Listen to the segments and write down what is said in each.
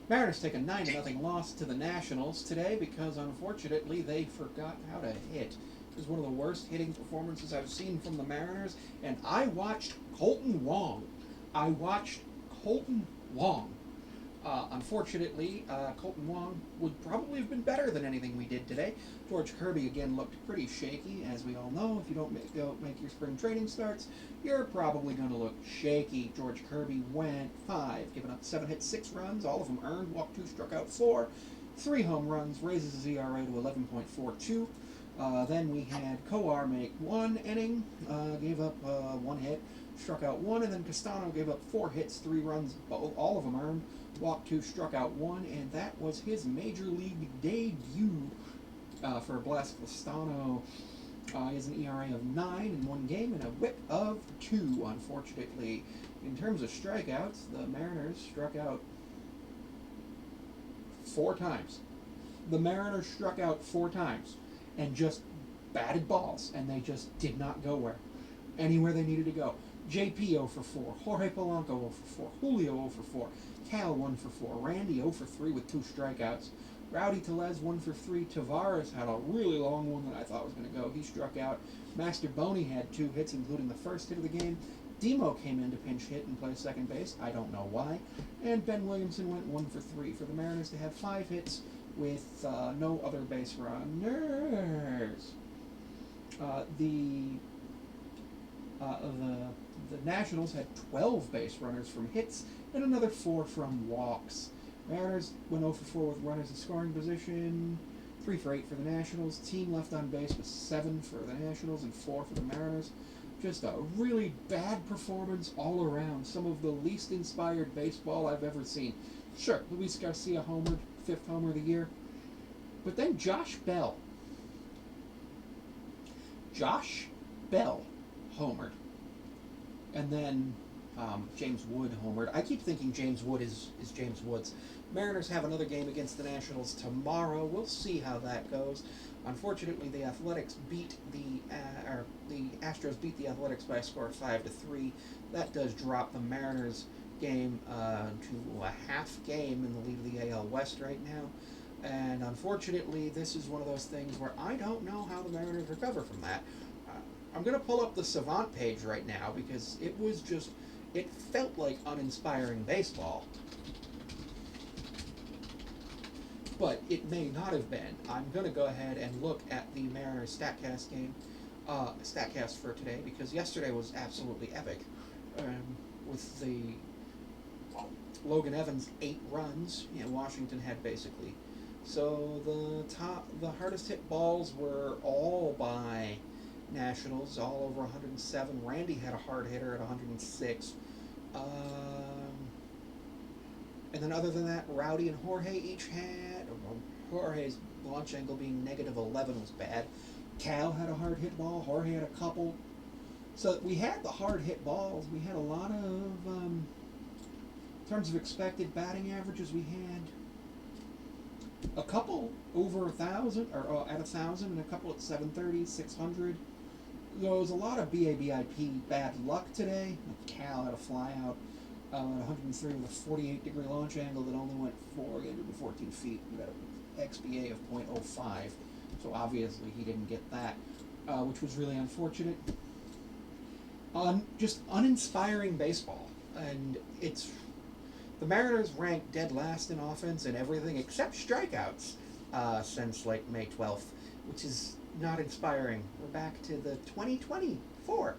Mariners take a 9-0 loss to the Nationals today because, unfortunately, they forgot how to hit. It was one of the worst hitting performances I've seen from the Mariners, and I watched Colton Wong. I watched Colton Wong. Unfortunately, Colton Wong would probably have been better than anything we did today. George Kirby again looked pretty shaky, as we all know. If you don't make your spring training starts, you're probably going to look shaky. George Kirby went 5, giving up 7 hits, 6 runs, all of them earned, walked 2, struck out 4, 3 home runs, raises his ERA to 11.42. Then we had Coar make 1 inning, gave up 1 hit, struck out 1, and then Castano gave up 4 hits, 3 runs, all of them earned, walked 2, struck out 1, and that was his major league debut for Blas Castano. He has an ERA of 9 in 1 game and a whip of 2, unfortunately. In terms of strikeouts, the Mariners struck out 4 times. The Mariners struck out 4 times and just batted balls, and they just did not go anywhere they needed to go. JP 0 for 4, Jorge Polanco 0 for 4, Julio 0 for 4, Cal 1 for 4, Randy 0 for 3 with 2 strikeouts, Rowdy Tellez 1 for 3, Tavares had a really long one that I thought was going to go. He struck out. Master Boney had 2 hits, including the first hit of the game. Demo came in to pinch hit and play second base. I don't know why. And Ben Williamson went 1 for 3 for the Mariners to have 5 hits with no other base runners. The Nationals had 12 base runners from hits and another 4 from walks. Mariners went 0 for 4 with runners in scoring position, 3 for 8 for the Nationals. Team left on base was 7 for the Nationals and 4 for the Mariners. Just a really bad performance all around. Some of the least inspired baseball I've ever seen. Sure, Luis Garcia homered, 5th homer of the year. But then Josh Bell homered. And then James Wood homered. I keep thinking James Wood is James Woods. Mariners have another game against the Nationals tomorrow. We'll see how that goes. Unfortunately, the Athletics beat the Astros beat the Athletics by a score of 5-3. That does drop the Mariners game to a half game in the lead of the AL West right now. And unfortunately, this is one of those things where I don't know how the Mariners recover from that. I'm going to pull up the Savant page right now because it felt like uninspiring baseball. But it may not have been. I'm going to go ahead and look at the Mariners StatCast for today, because yesterday was absolutely epic. With the Logan Evans 8 runs, Washington had basically. So the hardest hit balls were all by Nationals, all over 107. Randy had a hard hitter at 106. And then other than that, Rowdy and Jorge each had. Jorge's launch angle being -11 was bad. Cal had a hard hit ball. Jorge had a couple. So we had the hard hit balls. We had a lot of, in terms of expected batting averages, we had a couple over 1,000, or at 1,000, and a couple at 730, 600. There was a lot of BABIP bad luck today. Cal had a flyout at 103 with a 48-degree launch angle that only went 414 feet with an XBA of .05. So obviously he didn't get that, which was really unfortunate. Just uninspiring baseball. And the Mariners ranked dead last in offense and everything except strikeouts since like May 12th, which is not inspiring. We're back to the 2024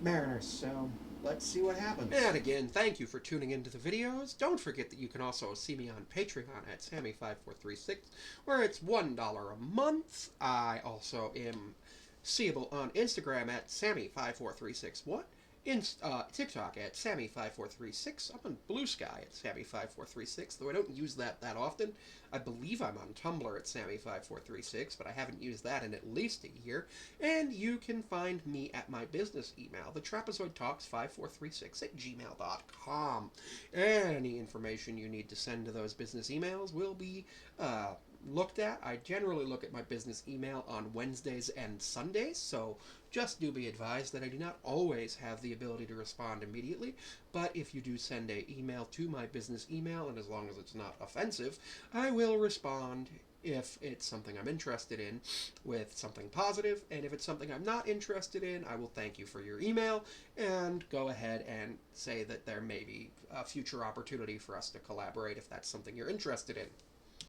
Mariners, so let's see what happens. And again, thank you for tuning into the videos. Don't forget that you can also see me on Patreon at Sammy5436, where it's $1 a month. I also am seeable on Instagram at Sammy5436. TikTok at Sammy5436. I'm on Blue Sky at Sammy5436, though I don't use that often. I believe I'm on Tumblr at Sammy5436, but I haven't used that in at least a year. And you can find me at my business email, thetrapezoidtalks5436 at gmail.com. Any information you need to send to those business emails will be looked at. I generally look at my business email on Wednesdays and Sundays, so just do be advised that I do not always have the ability to respond immediately. But if you do send a email to my business email, and as long as it's not offensive, I will respond if it's something I'm interested in with something positive, and if it's something I'm not interested in, I will thank you for your email and go ahead and say that there may be a future opportunity for us to collaborate if that's something you're interested in.